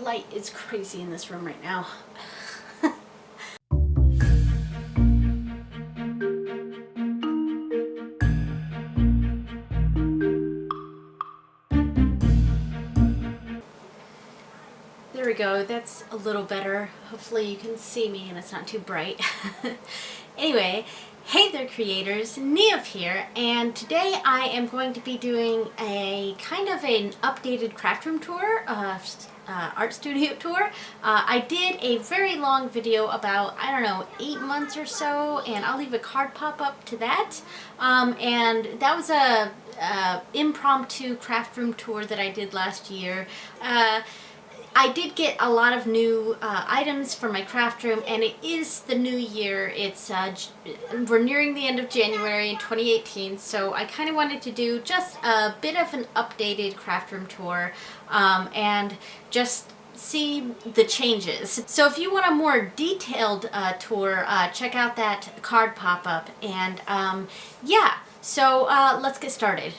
light is crazy in this room right now. There we go, that's a little better. Hopefully you can see me and it's not too bright. Anyway, hey there creators, Niamh here, and today I am going to be doing a kind of an updated craft room tour, art studio tour. I did a very long video about, I don't know, 8 months or so, and I'll leave a card pop-up to that. And that was a impromptu craft room tour that I did last year. I did get a lot of new items for my craft room, and it is the new year. It's we're nearing the end of January in 2018, so I kind of wanted to do just a bit of an updated craft room tour and just see the changes. So if you want a more detailed tour, check out that card pop-up. And yeah, so let's get started.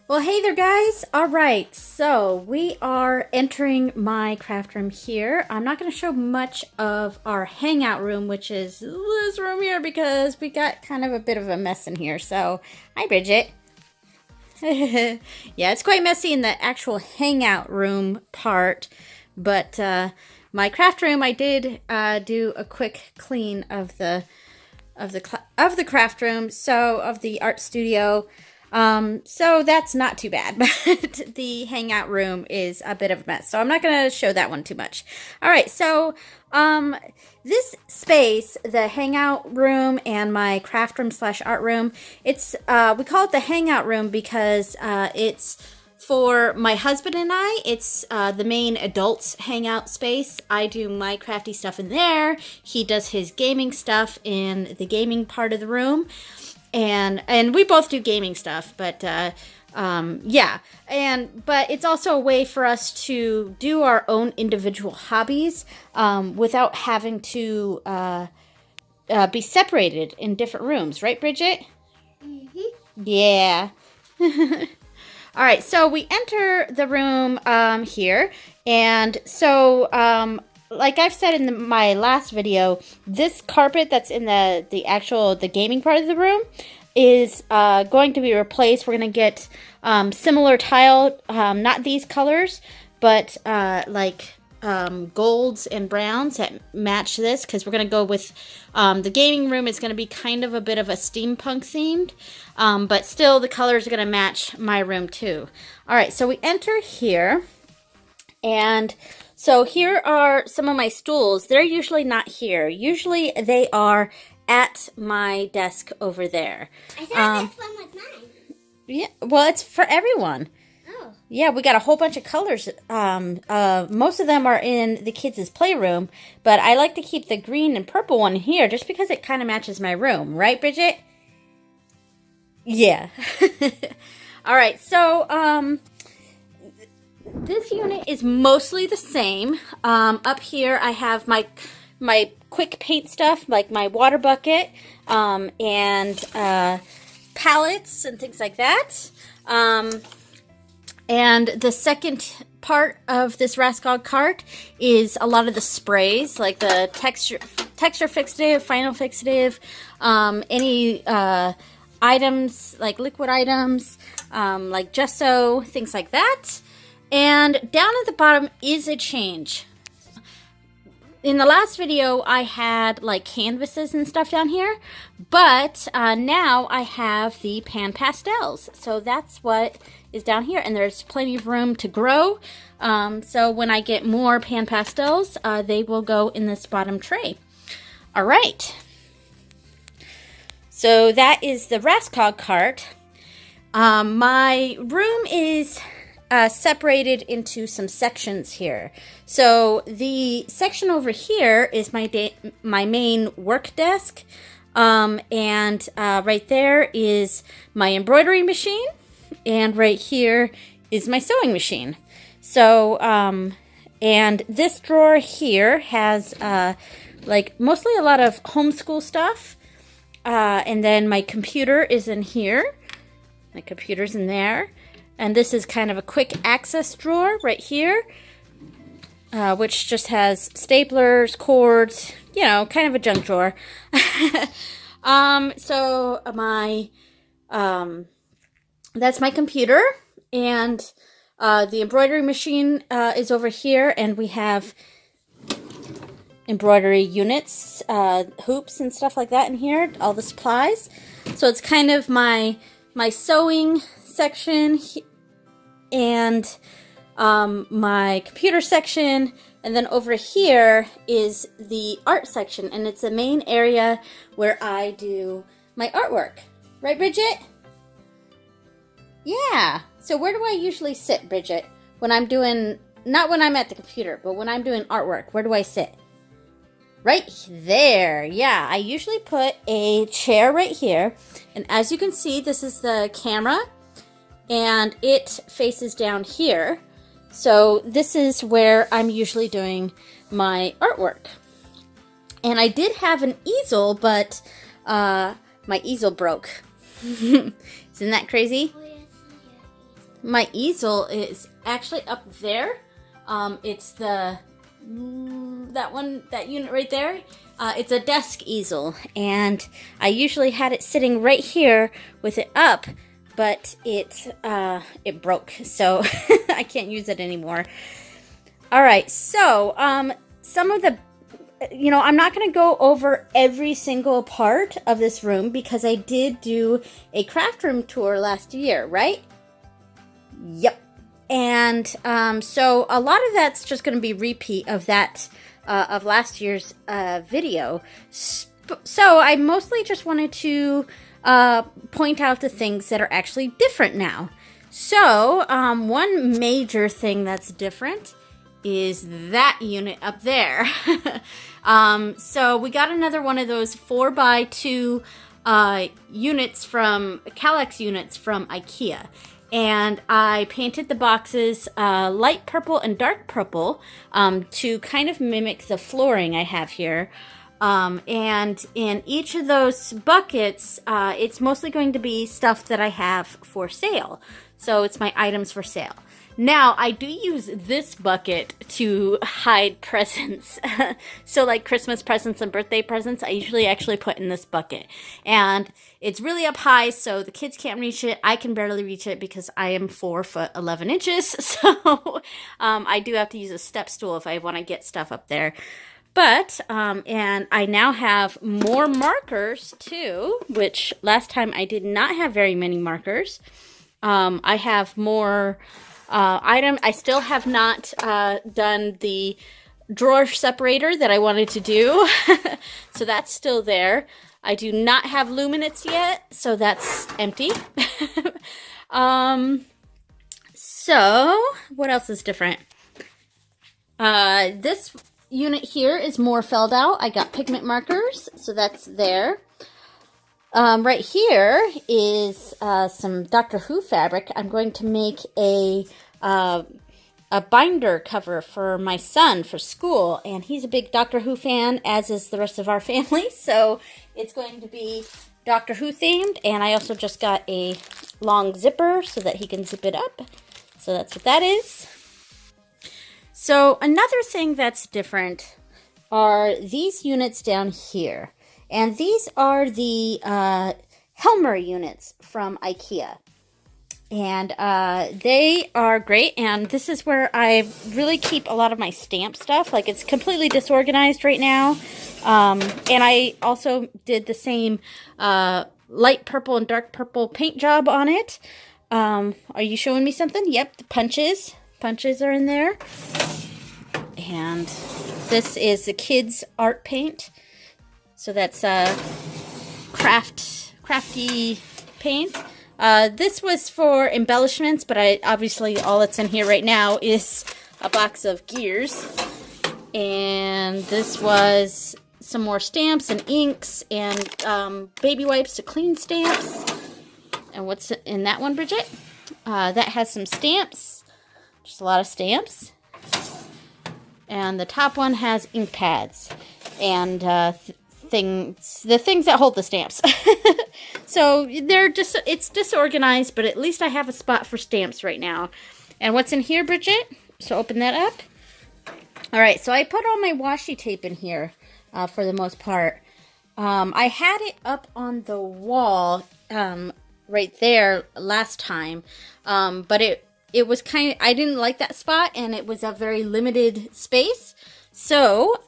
Well, hey there guys. All right, so we are entering my craft room here. I'm not going to show much of our hangout room, which is this room here, because we got kind of a bit of a mess in here. So, hi Brigit. Yeah, it's quite messy in the actual hangout room part, but my craft room, I did do a quick clean of the craft room, so of the art studio. So that's not too bad, but the hangout room is a bit of a mess, so I'm not going to show that one too much. All right, so this space, the hangout room and my craft room slash art room, it's we call it the hangout room because it's for my husband and I. It's the main adults hangout space. I do my crafty stuff in there. He does his gaming stuff in the gaming part of the room. And we both do gaming stuff, but yeah, but it's also a way for us to do our own individual hobbies without having to be separated in different rooms, right, Brigit? Mm-hmm. Yeah. All right, so we enter the room here, and so like I've said in my last video, this carpet that's in the gaming part of the room is going to be replaced. We're going to get similar tile, not these colors, but like golds and browns that match this, because we're going to go with the gaming room is going to be kind of a bit of a steampunk themed, but still the colors are going to match my room too. All right, so we enter here, and so here are some of my stools. They're usually not here. Usually they are at my desk over there. I thought this one was mine. Yeah, well, it's for everyone. Oh. Yeah, we got a whole bunch of colors. Most of them are in the kids' playroom, but I like to keep the green and purple one here just because it kind of matches my room. Right, Brigit? Yeah. All right, so this unit is mostly the same. Up here I have my quick paint stuff, like my water bucket, and palettes and things like that. And the second part of this Rascog cart is a lot of the sprays, like the texture fixative, final fixative, any items, like liquid items, like gesso, things like that. And down at the bottom is a change. in the last video, I had like canvases and stuff down here, but now I have the pan pastels. So that's what is down here, and there's plenty of room to grow. So when I get more pan pastels, they will go in this bottom tray. All right. So that is the Rascog cart. My room is separated into some sections here. So the section over here is my main work desk, and right there is my embroidery machine, and right here is my sewing machine. So and this drawer here has like mostly a lot of homeschool stuff, and then my computer is in here. My computer's in there. And this is kind of a quick access drawer right here, which just has staplers, cords, you know, kind of a junk drawer. So my, that's my computer, and the embroidery machine is over here, and we have embroidery units, hoops and stuff like that in here, all the supplies. So it's kind of my sewing section and my computer section, and then over here is the art section, and it's the main area where I do my artwork. Right, Bridget? Yeah. So where do I usually sit, Bridget? When I'm doing, not when I'm at the computer, but when I'm doing artwork, where do I sit? Right there. Yeah, I usually put a chair right here, and as you can see, this is the camera, and it faces down here. So this is where I'm usually doing my artwork. And I did have an easel, but my easel broke. Isn't that crazy? My easel is actually up there. It's the that unit right there. It's a desk easel, and I usually had it sitting right here with it up, but it broke, so I can't use it anymore. All right, so some of the, you know, I'm not going to go over every single part of this room because I did do a craft room tour last year, right? Yep. And so a lot of that's just going to be repeat of that of last year's video. So I mostly just wanted to point out the things that are actually different now. So one major thing that's different is that unit up there. So we got another one of those 4x2 units from Kallax units from IKEA. And I painted the boxes light purple and dark purple to kind of mimic the flooring I have here. And in each of those buckets, it's mostly going to be stuff that I have for sale. So it's my items for sale. Now, I do use this bucket to hide presents. So like Christmas presents and birthday presents, I usually actually put in this bucket. And it's really up high, so the kids can't reach it. I can barely reach it because I am 4'11". So I do have to use a step stool if I want to get stuff up there. But, and I now have more markers too, which last time I did not have very many markers. I have more item. I still have not done the drawer separator that I wanted to do. So that's still there. I do not have luminates yet, so that's empty. So what else is different? This unit here is more filled out. I got pigment markers, so that's there. Right here is some Doctor Who fabric. I'm going to make a binder cover for my son for school, and he's a big Doctor Who fan, as is the rest of our family, so it's going to be Doctor Who themed. And I also just got a long zipper so that he can zip it up. So that's what that is. So another thing that's different are these units down here. And these are the Helmer units from IKEA. And they are great, and this is where I really keep a lot of my stamp stuff. Like, it's completely disorganized right now. And I also did the same light purple and dark purple paint job on it. Are you showing me something? Yep, the punches. Punches are in there. And this is the kids' art paint. So that's crafty paint. This was for embellishments, but obviously all that's in here right now is a box of gears. And this was some more stamps and inks and baby wipes to clean stamps. And what's in that one, Bridget? That has some stamps. Just a lot of stamps. And the top one has ink pads and the things that hold the stamps. So it's disorganized, but at least I have a spot for stamps right now. And what's in here, Bridget? So open that up. All right, so I put all my washi tape in here for the most part. I had it up on the wall right there last time, but it was I didn't like that spot, and it was a very limited space. So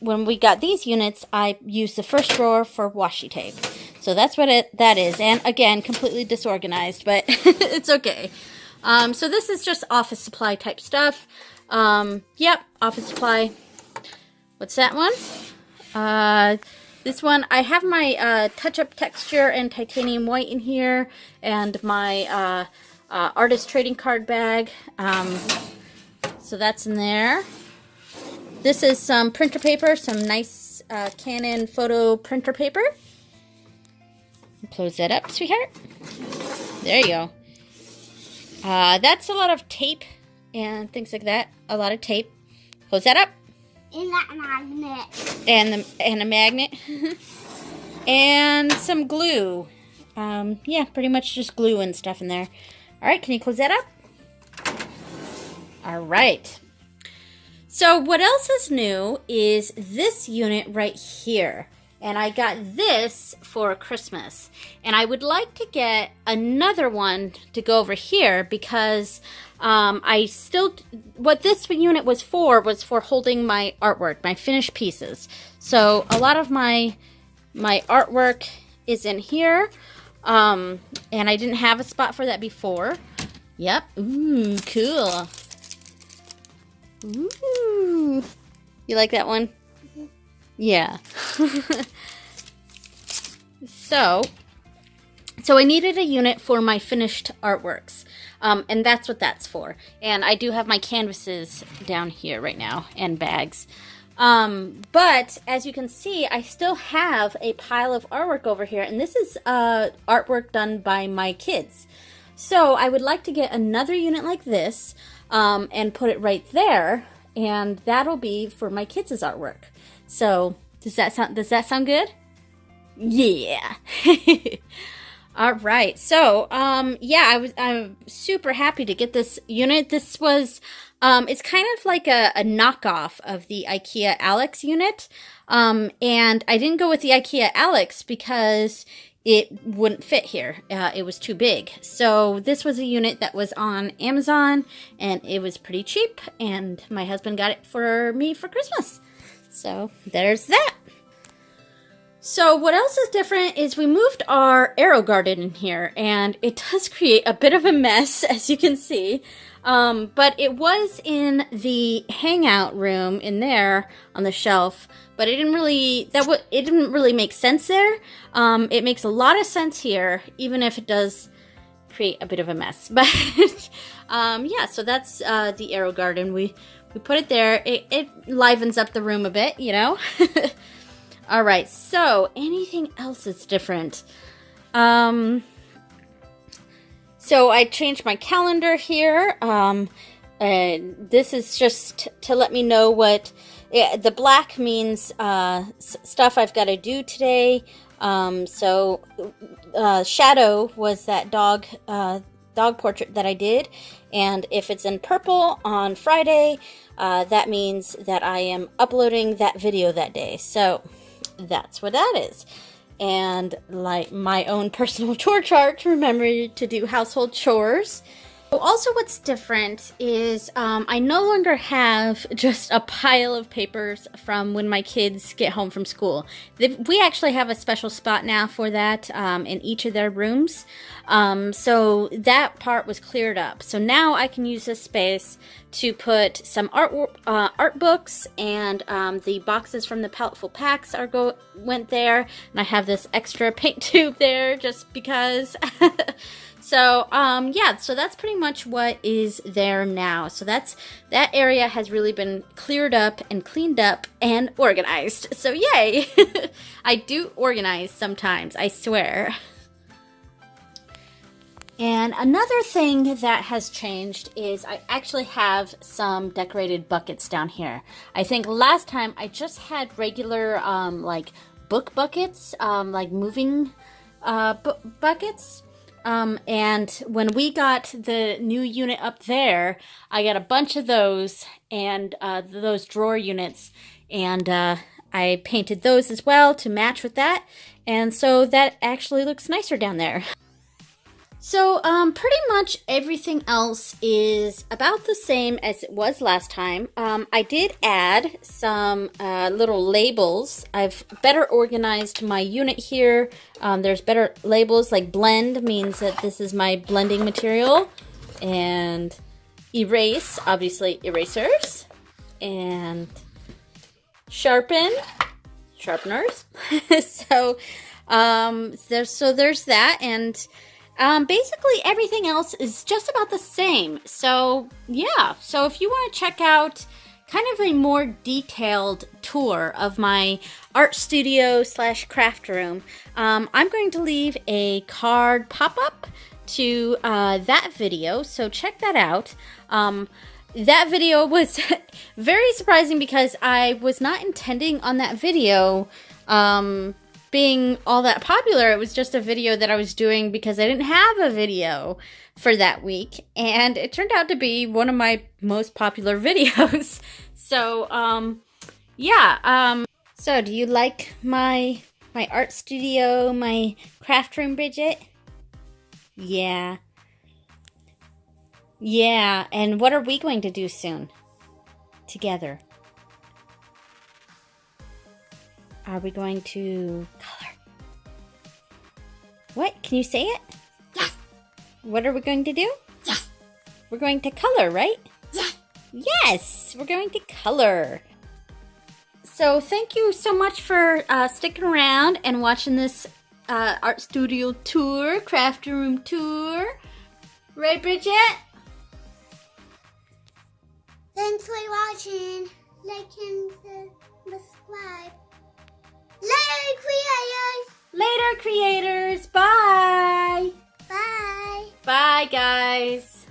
when we got these units, I used the first drawer for washi tape. So that's what that is. And again, completely disorganized, but it's okay. So this is just office supply type stuff. Yep, office supply. What's that one? This one, I have my touch-up texture and titanium white in here, and my artist trading card bag. So that's in there. This is some printer paper, some nice Canon photo printer paper. Close that up, sweetheart. There you go. That's a lot of tape and things like that. A lot of tape. Close that up. And that magnet. And a magnet. And some glue. Yeah, pretty much just glue and stuff in there. All right, can you close that up? All right. So what else is new is this unit right here. And I got this for Christmas. And I would like to get another one to go over here because what this unit was for holding my artwork, my finished pieces. So a lot of my artwork is in here. And I didn't have a spot for that before. Yep. Ooh, cool. Ooh. You like that one? Mm-hmm. Yeah. So I needed a unit for my finished artworks. And that's what that's for. And I do have my canvases down here right now and bags. But as you can see, I still have a pile of artwork over here. And this is artwork done by my kids. So I would like to get another unit like this and put it right there. And that'll be for my kids' artwork. So does that sound good? Yeah. All right. So, yeah, I'm super happy to get this unit. This was, it's kind of like a knockoff of the IKEA Alex unit. And I didn't go with the IKEA Alex because it wouldn't fit here. It was too big. So this was a unit that was on Amazon and it was pretty cheap. And my husband got it for me for Christmas. So there's that. So what else is different is we moved our arrow garden in here, and it does create a bit of a mess, as you can see. But it was in the hangout room in there on the shelf, but it didn't really make sense there. It makes a lot of sense here, even if it does create a bit of a mess. But yeah, so that's the arrow garden. We put it there. It livens up the room a bit, you know. All right, so anything else that's different? So I changed my calendar here. This is just to let me know what the black means. Stuff I've got to do today. So shadow was that dog portrait that I did, and if it's in purple on Friday, that means that I am uploading that video that day. So that's what that is. and like my own personal chore chart to remember to do household chores. Also, what's different is I no longer have just a pile of papers from when my kids get home from school. We actually have a special spot now for that in each of their rooms. So that part was cleared up. So now I can use this space to put some art books, and the boxes from the Paletful Packs went there. And I have this extra paint tube there just because. So, yeah, so that's pretty much what is there now. So that area has really been cleared up and cleaned up and organized. So yay! I do organize sometimes, I swear. And another thing that has changed is I actually have some decorated buckets down here. I think last time I just had regular, like, book buckets, like moving buckets. And when we got the new unit up there, I got a bunch of those and those drawer units, and I painted those as well to match with that, and so that actually looks nicer down there. So pretty much everything else is about the same as it was last time. I did add some little labels. I've better organized my unit here. There's better labels, like blend means that this is my blending material. And erase, obviously erasers. And sharpen, sharpeners. So there's that, and basically everything else is just about the same. So yeah, so if you want to check out kind of a more detailed tour of my art studio / craft room, I'm going to leave a card pop-up to that video, so check that out. That video was very surprising because I was not intending on that video being all that popular. It was just a video that I was doing because I didn't have a video for that week, and it turned out to be one of my most popular videos. So yeah, so do you like my art studio, my craft room, Brigit? Yeah, and what are we going to do soon together? Are we going to color? What? Can you say it? Yes. What are we going to do? Yes. We're going to color, right? Yes. Yes, we're going to color. So thank you so much for sticking around and watching this art studio tour, craft room tour. Right, Brigit? Thanks for watching. Like and subscribe. Later, creators! Later, creators. Bye. Bye. Bye, guys.